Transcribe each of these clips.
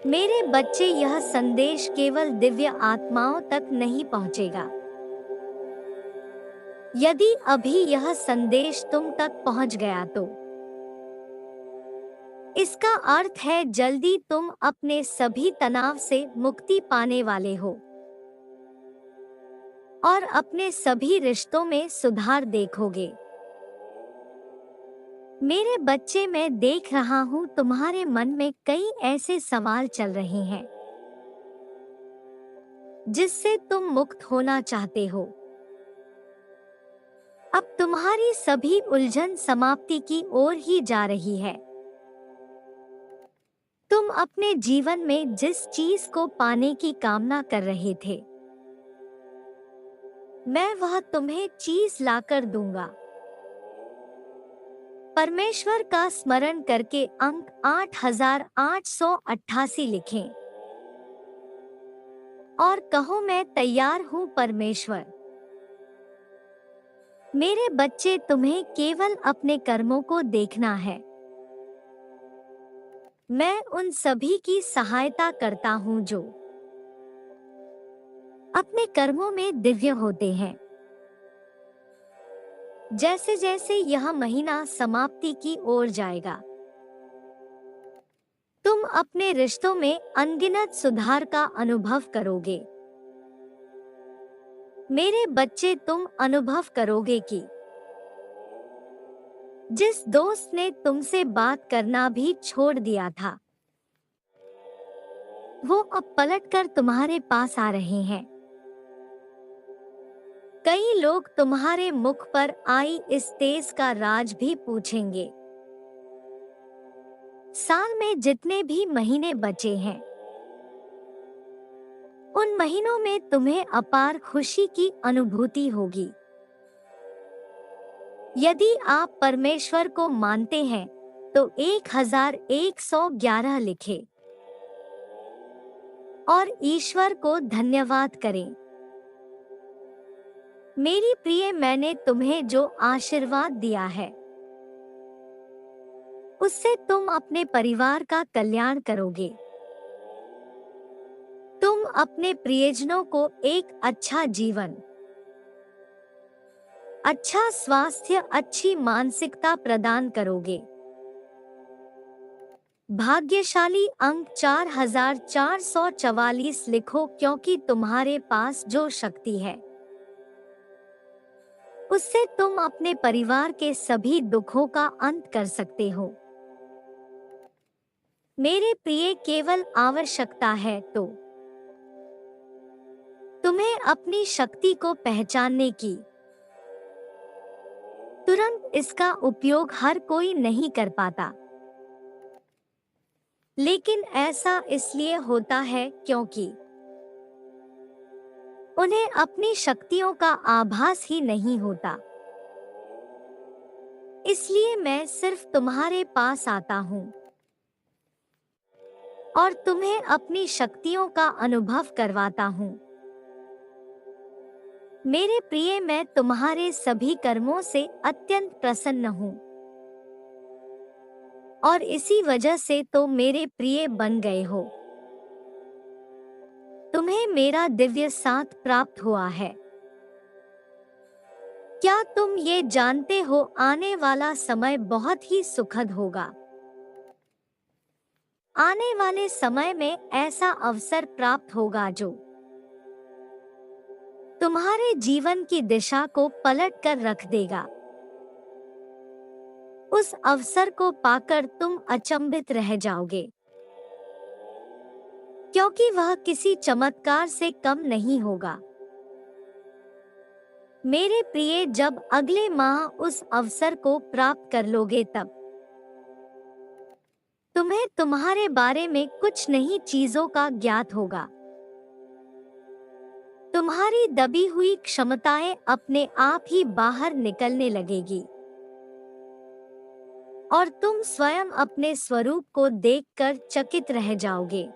मेरे बच्चे, यह संदेश केवल दिव्य आत्माओं तक नहीं पहुंचेगा। यदि अभी यह संदेश तुम तक पहुंच गया तो इसका अर्थ है जल्दी तुम अपने सभी तनाव से मुक्ति पाने वाले हो और अपने सभी रिश्तों में सुधार देखोगे। मेरे बच्चे, मैं देख रहा हूँ तुम्हारे मन में कई ऐसे सवाल चल रहे हैं जिससे तुम मुक्त होना चाहते हो। अब तुम्हारी सभी उलझन समाप्ति की ओर ही जा रही है। तुम अपने जीवन में जिस चीज को पाने की कामना कर रहे थे, मैं वह तुम्हें चीज लाकर दूंगा। परमेश्वर का स्मरण करके अंक 8888 लिखें और कहो, मैं तैयार हूँ परमेश्वर। मेरे बच्चे, तुम्हें केवल अपने कर्मों को देखना है। मैं उन सभी की सहायता करता हूँ जो अपने कर्मों में दिव्य होते हैं। जैसे जैसे यह महीना समाप्ति की ओर जाएगा, तुम अपने रिश्तों में अनगिनत सुधार का अनुभव करोगे। मेरे बच्चे, तुम अनुभव करोगे कि जिस दोस्त ने तुमसे बात करना भी छोड़ दिया था, वो अब पलटकर तुम्हारे पास आ रहे हैं। कई लोग तुम्हारे मुख पर आई इस तेज का राज भी पूछेंगे। साल में जितने भी महीने बचे हैं, उन महीनों में तुम्हें अपार खुशी की अनुभूति होगी। यदि आप परमेश्वर को मानते हैं तो 1111 लिखें और ईश्वर को धन्यवाद करें। मेरी प्रिय, मैंने तुम्हें जो आशीर्वाद दिया है उससे तुम अपने परिवार का कल्याण करोगे। तुम अपने प्रियजनों को एक अच्छा जीवन, अच्छा स्वास्थ्य, अच्छी मानसिकता प्रदान करोगे। भाग्यशाली अंक 4444 लिखो, क्योंकि तुम्हारे पास जो शक्ति है उससे तुम अपने परिवार के सभी दुखों का अंत कर सकते हो। मेरे प्रिय, केवल आवश्यकता है तो तुम्हें अपनी शक्ति को पहचानने की। तुरंत इसका उपयोग हर कोई नहीं कर पाता, लेकिन ऐसा इसलिए होता है क्योंकि उन्हें अपनी शक्तियों का आभास ही नहीं होता। इसलिए मैं सिर्फ तुम्हारे पास आता हूँ और तुम्हें अपनी शक्तियों का अनुभव करवाता हूँ। मेरे प्रिय, मैं तुम्हारे सभी कर्मों से अत्यंत प्रसन्न हूँ और इसी वजह से तो मेरे प्रिय बन गए हो। तुम्हें मेरा दिव्य साथ प्राप्त हुआ है। क्या तुम ये जानते हो, आने वाला समय बहुत ही सुखद होगा। आने वाले समय में ऐसा अवसर प्राप्त होगा जो तुम्हारे जीवन की दिशा को पलट कर रख देगा। उस अवसर को पाकर तुम अचंभित रह जाओगे, क्योंकि वह किसी चमत्कार से कम नहीं होगा। मेरे प्रिय, जब अगले माह उस अवसर को प्राप्त कर लोगे तब तुम्हें तुम्हारे बारे में कुछ नई चीजों का ज्ञात होगा। तुम्हारी दबी हुई क्षमताएं अपने आप ही बाहर निकलने लगेगी और तुम स्वयं अपने स्वरूप को देखकर चकित रह जाओगे।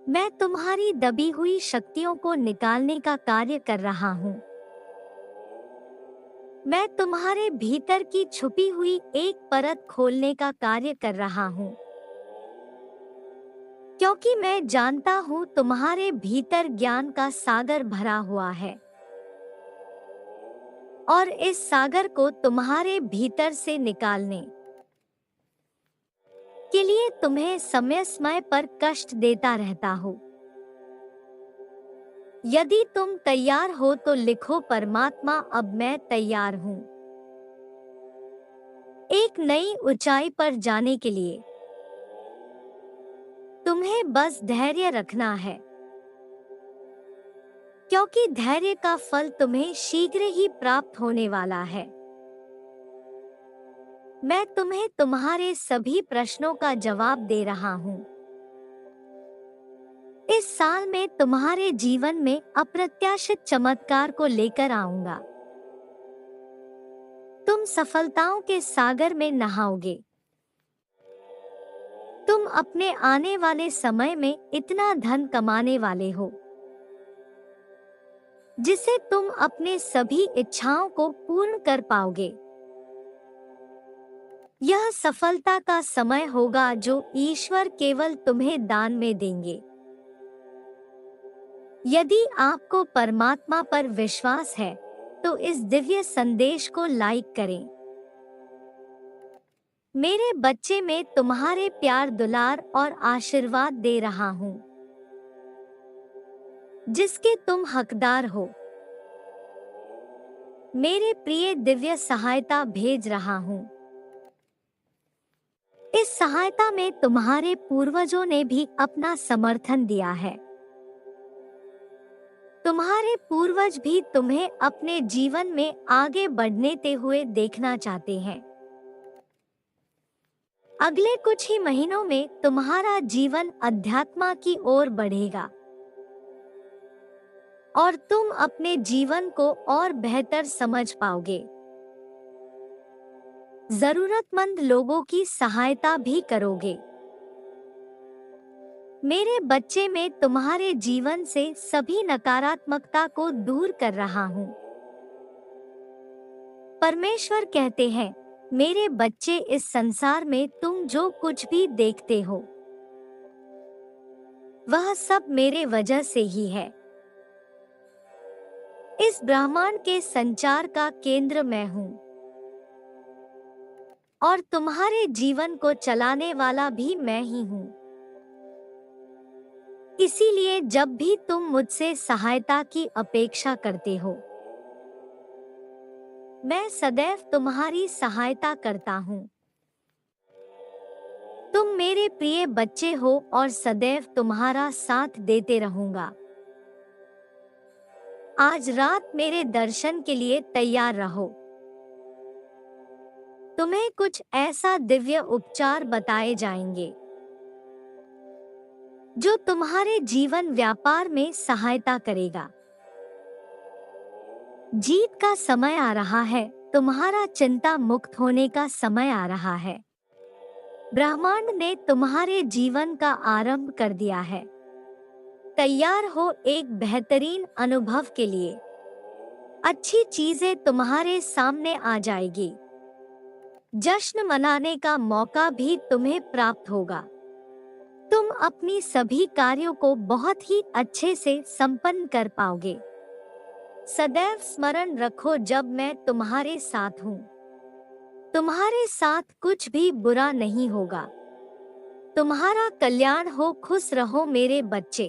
मैं तुम्हारी दबी हुई शक्तियों को निकालने का कार्य कर रहा हूँ। मैं तुम्हारे भीतर की छुपी हुई एक परत खोलने का कार्य कर रहा हूँ। क्योंकि मैं जानता हूँ तुम्हारे भीतर ज्ञान का सागर भरा हुआ है और इस सागर को तुम्हारे भीतर से निकालने के लिए तुम्हें समय समय पर कष्ट देता रहता हूँ। यदि तुम तैयार हो तो लिखो, परमात्मा अब मैं तैयार हूँ एक नई ऊंचाई पर जाने के लिए। तुम्हें बस धैर्य रखना है, क्योंकि धैर्य का फल तुम्हें शीघ्र ही प्राप्त होने वाला है। मैं तुम्हें तुम्हारे सभी प्रश्नों का जवाब दे रहा हूँ। इस साल में तुम्हारे जीवन में अप्रत्याशित चमत्कार को लेकर आऊंगा। तुम सफलताओं के सागर में नहाओगे। तुम अपने आने वाले समय में इतना धन कमाने वाले हो जिसे तुम अपने सभी इच्छाओं को पूर्ण कर पाओगे। यह सफलता का समय होगा जो ईश्वर केवल तुम्हें दान में देंगे। यदि आपको परमात्मा पर विश्वास है तो इस दिव्य संदेश को लाइक करें। मेरे बच्चे, मैं तुम्हारे प्यार, दुलार और आशीर्वाद दे रहा हूँ जिसके तुम हकदार हो। मेरे प्रिय, दिव्य सहायता भेज रहा हूँ। इस सहायता में तुम्हारे पूर्वजों ने भी अपना समर्थन दिया है। तुम्हारे पूर्वज भी तुम्हें अपने जीवन में आगे बढ़ने हुए देखना चाहते हैं। अगले कुछ ही महीनों में तुम्हारा जीवन अध्यात्म की ओर बढ़ेगा और तुम अपने जीवन को और बेहतर समझ पाओगे। जरूरतमंद लोगों की सहायता भी करोगे। मेरे बच्चे, मैं तुम्हारे जीवन से सभी नकारात्मकता को दूर कर रहा हूँ। परमेश्वर कहते हैं, मेरे बच्चे, इस संसार में तुम जो कुछ भी देखते हो वह सब मेरे वजह से ही है। इस ब्रह्मांड के संचार का केंद्र मैं हूँ और तुम्हारे जीवन को चलाने वाला भी मैं ही हूँ। इसीलिए जब भी तुम मुझसे सहायता की अपेक्षा करते हो, मैं सदैव तुम्हारी सहायता करता हूँ। तुम मेरे प्रिय बच्चे हो और सदैव तुम्हारा साथ देते रहूंगा। आज रात मेरे दर्शन के लिए तैयार रहो। तुम्हें कुछ ऐसा दिव्य उपचार बताए जाएंगे जो तुम्हारे जीवन व्यापार में सहायता करेगा। जीत का समय आ रहा है। तुम्हारा चिंता मुक्त होने का समय आ रहा है। ब्रह्मांड ने तुम्हारे जीवन का आरंभ कर दिया है। तैयार हो एक बेहतरीन अनुभव के लिए। अच्छी चीजें तुम्हारे सामने आ जाएगी। जश्न मनाने का मौका भी तुम्हें प्राप्त होगा। तुम अपनी सभी कार्यों को बहुत ही अच्छे से संपन्न कर पाओगे। सदैव स्मरण रखो, जब मैं तुम्हारे साथ हूँ, तुम्हारे साथ कुछ भी बुरा नहीं होगा। तुम्हारा कल्याण हो। खुश रहो मेरे बच्चे।